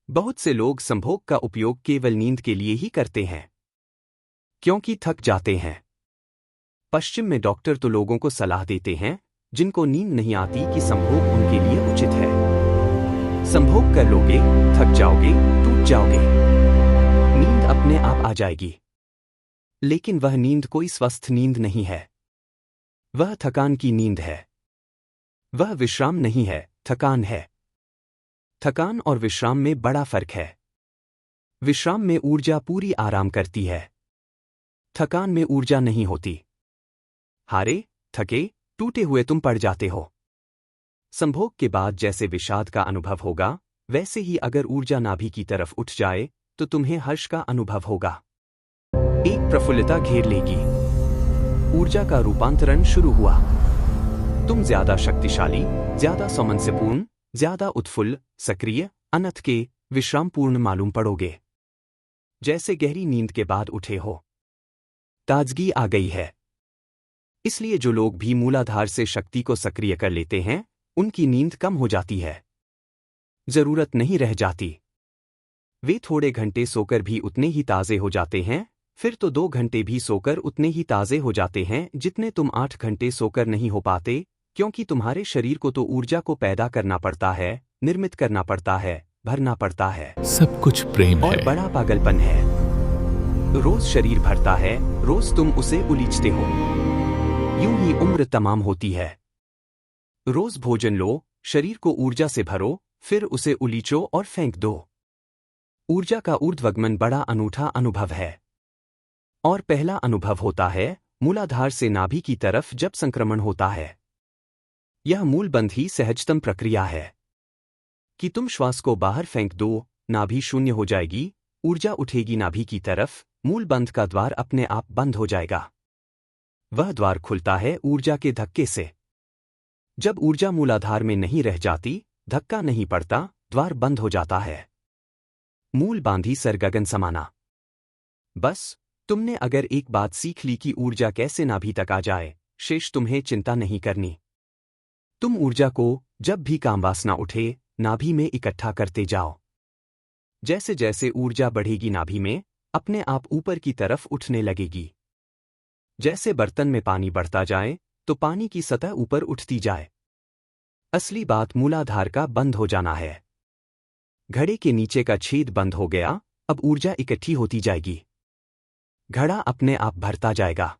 बहुत से लोग संभोग का उपयोग केवल नींद के लिए ही करते हैं, क्योंकि थक जाते हैं। पश्चिम में डॉक्टर तो लोगों को सलाह देते हैं जिनको नींद नहीं आती कि संभोग उनके लिए उचित है। संभोग कर लोगे, थक जाओगे, टूट जाओगे, नींद अपने आप आ जाएगी। लेकिन वह नींद कोई स्वस्थ नींद नहीं है, वह थकान की नींद है। वह विश्राम नहीं है, थकान है। थकान और विश्राम में बड़ा फर्क है। विश्राम में ऊर्जा पूरी आराम करती है, थकान में ऊर्जा नहीं होती। हारे, थके, टूटे हुए तुम पड़ जाते हो। संभोग के बाद जैसे विषाद का अनुभव होगा, वैसे ही अगर ऊर्जा नाभि की तरफ उठ जाए तो तुम्हें हर्ष का अनुभव होगा। एक प्रफुल्लता घेर लेगी, ऊर्जा का रूपांतरण शुरू हुआ। तुम ज्यादा शक्तिशाली, ज्यादा सामंजस्यपूर्ण, ज्यादा उत्फुल्ल, सक्रिय, अनथ के विश्रामपूर्ण मालूम पड़ोगे, जैसे गहरी नींद के बाद उठे हो। ताजगी आ गई है। इसलिए जो लोग भी मूलाधार से शक्ति को सक्रिय कर लेते हैं, उनकी नींद कम हो जाती है, जरूरत नहीं रह जाती। वे थोड़े घंटे सोकर भी उतने ही ताजे हो जाते हैं, फिर तो 2 घंटे भी सोकर उतने ही ताजे हो जाते हैं जितने तुम 8 घंटे सोकर नहीं हो पाते, क्योंकि तुम्हारे शरीर को तो ऊर्जा को पैदा करना पड़ता है, निर्मित करना पड़ता है, भरना पड़ता है। सब कुछ प्रेम और है। बड़ा पागलपन है। रोज शरीर भरता है, रोज तुम उसे उलीचते हो, यूं ही उम्र तमाम होती है। रोज भोजन लो, शरीर को ऊर्जा से भरो, फिर उसे उलीचो और फेंक दो। ऊर्जा का ऊर्ध्वगमन बड़ा अनूठा अनुभव है। और पहला अनुभव होता है मूलाधार से नाभि की तरफ जब संक्रमण होता है। यह मूलबंध ही सहजतम प्रक्रिया है कि तुम श्वास को बाहर फेंक दो, नाभि शून्य हो जाएगी, ऊर्जा उठेगी नाभि की तरफ, मूलबंध का द्वार अपने आप बंद हो जाएगा। वह द्वार खुलता है ऊर्जा के धक्के से। जब ऊर्जा मूलाधार में नहीं रह जाती, धक्का नहीं पड़ता, द्वार बंद हो जाता है। मूल बांधी सर गगन समाना। बस, तुमने अगर एक बात सीख ली कि ऊर्जा कैसे नाभि तक आ जाए, शेष तुम्हें चिंता नहीं करनी। तुम ऊर्जा को जब भी काम वासना उठे, नाभि में इकट्ठा करते जाओ। जैसे जैसे ऊर्जा बढ़ेगी नाभि में, अपने आप ऊपर की तरफ उठने लगेगी। जैसे बर्तन में पानी बढ़ता जाए तो पानी की सतह ऊपर उठती जाए। असली बात मूलाधार का बंद हो जाना है। घड़े के नीचे का छेद बंद हो गया, अब ऊर्जा इकट्ठी होती जाएगी, घड़ा अपने आप भरता जाएगा।